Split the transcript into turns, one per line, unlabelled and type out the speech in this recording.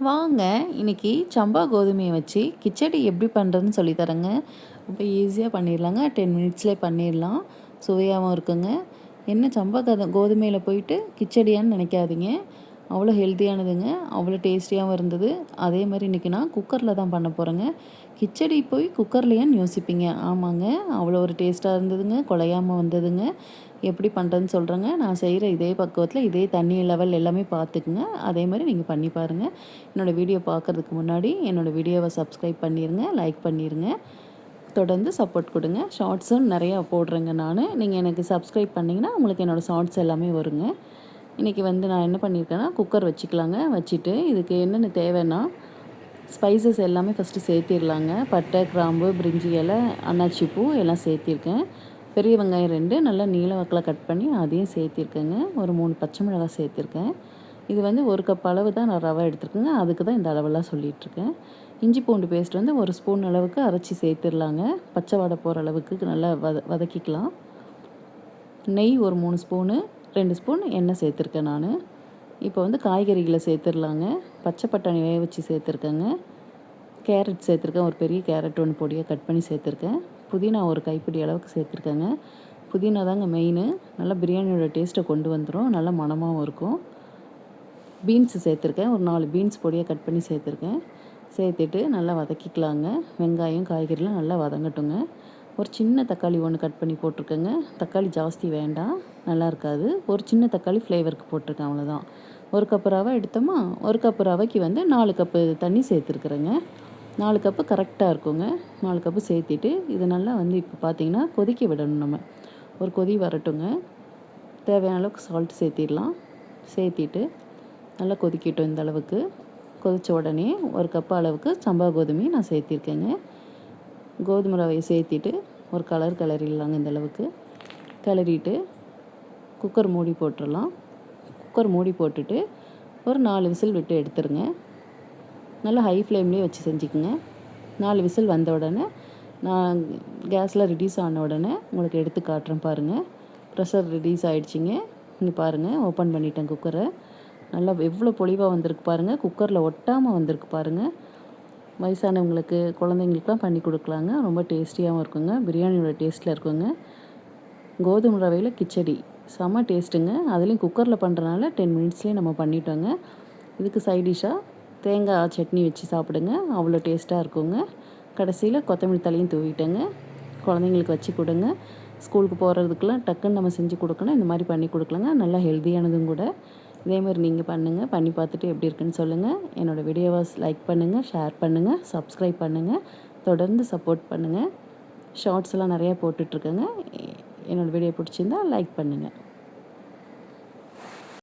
வாங்க இன்னைக்கு சம்பா கோதுமையை வச்சு கிச்சடி எப்படி பண்ணுறதுன்னு சொல்லி தரேங்க. ரொம்ப ஈஸியாக பண்ணிடலாங்க. 10 மினிட்ஸ்லேயே பண்ணிடலாம். சுவையாகவும் இருக்குங்க. என்ன சம்பா கோதுமையில் போயிட்டு கிச்சடியான்னு நினைக்காதீங்க. அவ்வளோ ஹெல்த்தியானதுங்க. அவ்வளோ டேஸ்டியாகவும் இருந்தது. அதே மாதிரி இன்றைக்கி நான் குக்கரில் தான் பண்ண போகிறேங்க. கிச்சடி போய் குக்கர்லையான்னு யோசிப்பீங்க. ஆமாங்க, அவ்வளோ ஒரு டேஸ்ட்டாக இருந்ததுங்க. குலையாமல் வந்ததுங்க. எப்படி பண்ணுறதுன்னு சொல்கிறேங்க. நான் செய்கிற இதே பக்குவத்தில் இதே தண்ணி லெவல் எல்லாமே பார்த்துக்குங்க. அதே மாதிரி நீங்கள் பண்ணி பாருங்கள். என்னோடய வீடியோ பார்க்குறதுக்கு முன்னாடி என்னோடய வீடியோவை சப்ஸ்கிரைப் பண்ணிடுங்க, லைக் பண்ணிடுங்க. தொடர்ந்து சப்போர்ட் கொடுங்க. ஷார்ட்ஸும் நிறையா போடுறேங்க நான். நீங்கள் எனக்கு சப்ஸ்கிரைப் பண்ணிங்கன்னா உங்களுக்கு என்னோடய ஷார்ட்ஸ் எல்லாமே வருங்க. இன்றைக்கி நான் என்ன பண்ணியிருக்கேன்னா, குக்கர் வச்சுக்கலாங்க. வச்சுட்டு இதுக்கு என்னென்ன தேவைன்னா, ஸ்பைசஸ் எல்லாமே ஃபஸ்ட்டு சேர்த்திடலாங்க. பட்டை, கிராம்பு, பிரிஞ்சி இலை, அன்னாச்சி பூ எல்லாம் சேர்த்திருக்கேன். பெரிய வெங்காயம் 2 நல்லா நீள வாக்கில் கட் பண்ணி அதையும் சேர்த்திருக்கேங்க. ஒரு 3 பச்சை மிளகாய் சேர்த்திருக்கேன். இது 1 கப் அளவு தான் நான் ரவை எடுத்துருக்கேங்க. அதுக்கு தான் இந்த அளவெல்லாம் சொல்லிகிட்ருக்கேன். இஞ்சி பூண்டு பேஸ்ட் 1 ஸ்பூன் அளவுக்கு அரைச்சி சேர்த்துடலாங்க. பச்சை வாடை போகிற அளவுக்கு நல்லா வதக்கிக்கலாம். நெய் ஒரு 3 ஸ்பூனு, 2 ஸ்பூன் எண்ணெய் சேர்த்துருக்கேன் நான். இப்போ காய்கறிகளை சேர்த்துடலாங்க. பச்சை பட்டாணி வேக வச்சு சேர்த்துருக்கேங்க. கேரட் சேர்த்துருக்கேன். ஒரு பெரிய கேரட் ஒன்று பொடியாக கட் பண்ணி சேர்த்துருக்கேன். புதினா ஒரு கைப்பிடி அளவுக்கு சேர்த்துருக்கேங்க. புதினா தாங்க மெயின். நல்லா பிரியாணியோட டேஸ்ட்டை கொண்டு வந்துடும். நல்லா மணமாகவும் இருக்கும். பீன்ஸு சேர்த்துருக்கேன். ஒரு 4 பீன்ஸ் பொடியாக கட் பண்ணி சேர்த்துருக்கேன். சேர்த்துட்டு நல்லா வதக்கிக்கலாங்க. வெங்காயம் காய்கறிலாம் நல்லா வதங்கட்டுங்க. ஒரு சின்ன தக்காளி ஒன்று கட் பண்ணி போட்டிருக்கேங்க. தக்காளி ஜாஸ்தி வேண்டாம், நல்லா இருக்காது. ஒரு சின்ன தக்காளி ஃப்ளேவருக்கு போட்டிருக்கேன், அவ்வளோதான். 1 கப்பு ரவை எடுத்தோமா, 1 கப்பு ரவைக்கு 4 கப்பு தண்ணி சேர்த்துருக்குறேங்க. 4 கப்பு கரெக்டாக இருக்குங்க. 4 கப்பு சேர்த்திட்டு இது நல்லா இப்போ பார்த்தீங்கன்னா கொதிக்க விடணும். நம்ம ஒரு கொதி வரட்டுங்க. தேவையான அளவுக்கு சால்ட் சேர்த்திடலாம். சேர்த்திட்டு நல்லா கொதிக்கட்டும். இந்த அளவுக்கு கொதித்த உடனே 1 கப்பு அளவுக்கு சம்பா கோதுமையை நான் சேர்த்திருக்கேங்க. கோதுமை ரவையை சேர்த்திட்டு ஒரு கிளறிடலாங்க. இந்த அளவுக்கு கிளறிட்டு குக்கர் மூடி போட்டுடலாம். குக்கர் மூடி போட்டுட்டு ஒரு 4 விசில் விட்டு எடுத்துருங்க. நல்லா ஹை ஃப்ளேம்லேயே வச்சு செஞ்சுக்குங்க. 4 விசில் வந்த உடனே நான் கேஸில் ரிலீஸ் ஆன உடனே உங்களுக்கு எடுத்து காட்டுறேன் பாருங்கள். ப்ரெஷர் ரிலீஸ் ஆகிடுச்சிங்க. இங்கே பாருங்கள், ஓப்பன் பண்ணிட்டேன் குக்கரை. நல்லா எவ்வளோ பொலிவாக வந்திருக்கு பாருங்கள். குக்கரில் ஒட்டாமல் வந்திருக்கு பாருங்கள். வயசானவங்களுக்கு, குழந்தைங்களுக்குலாம் பண்ணி கொடுக்கலாங்க. ரொம்ப டேஸ்டியாகவும் இருக்குங்க. பிரியாணியோட டேஸ்ட்டில் இருக்குங்க. கோதுமை ரவையில் கிச்சடி செம்ம டேஸ்ட்டுங்க. அதுலேயும் குக்கரில் பண்ணுறனால 10 மினிட்ஸ்லேயே நம்ம பண்ணிட்டோங்க. இதுக்கு சைடிஷ்ஷாக தேங்காய் சட்னி வச்சு சாப்பிடுங்க. அவ்வளோ டேஸ்ட்டாக இருக்குங்க. கடைசியில் கொத்தமல்லி தழையும் தூவிட்டேங்க. குழந்தைங்களுக்கு வச்சு கொடுங்க. ஸ்கூலுக்கு போகிறதுக்கெலாம் டக்குன்னு நம்ம செஞ்சு கொடுக்கணும். இந்த மாதிரி பண்ணி கொடுக்கலாங்க. நல்லா ஹெல்த்தியானதும் கூட. இதேமாதிரி நீங்கள் பண்ணுங்கள். பண்ணி பார்த்துட்டு எப்படி இருக்குன்னு சொல்லுங்கள். என்னோடய வீடியோவை லைக் பண்ணுங்கள், ஷேர் பண்ணுங்கள், சப்ஸ்கிரைப் பண்ணுங்கள். தொடர்ந்து சப்போர்ட் பண்ணுங்கள். ஷார்ட்ஸ் எல்லாம் நிறையா போட்டுட்ருக்கேங்க. என்னோடய வீடியோ பிடிச்சிருந்தா லைக் பண்ணுங்கள்.